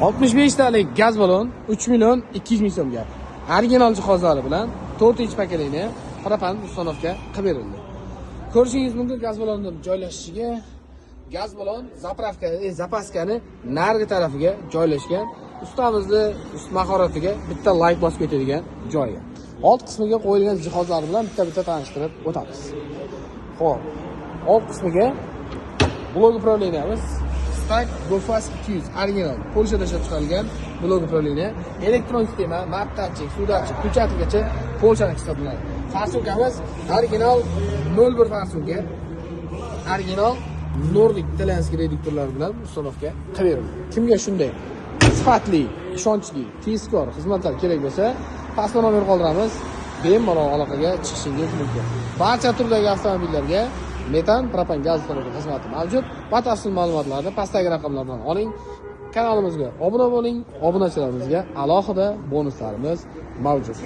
65 talik gaz balon 3 million 200 ming so'mga. Original jihozlari bilan 4-inch paketingni propan ustanovga qilib berildi. Ko'rishingiz mumkin gaz balonning joylashishiga gaz balon zapaskani narigi tarafiga joylashgan. Ustamizni mahoratiga bitta like bosib ketadigan joyi. Old qismiga qo'yilgan jihozlar bilan bitta tanishtirib o'tamiz. Xo'p, old qismiga blok upravleniyamiz Stack GoFast 200 original Polshada ishlab chiqarilgan blok upravleniya, elektron sistema, mattatchik, suvdatchik, ключатgacha Polshaniki hisoblanadi. Farsukamiz original 01 farsuka, original Nordic Italianskiy reduktorlar bilan ustanovga qilib berildi. Kimga shunday sifatli, ishonchli, tezkor xizmatlar kerak bo'lsa, pastda nomer qoldiramiz. Bemalol aloqaga chiqishingiz mumkin. Barcha turdagi avtomobillarga metan, propan gaz ustanova xizmati mavjud. Batafsil ma'lumotlarni pastdagi raqamlardan oling. Kanalimizga obuna bo'ling. Obunachilarimizga alohida bonuslarimiz mavjud.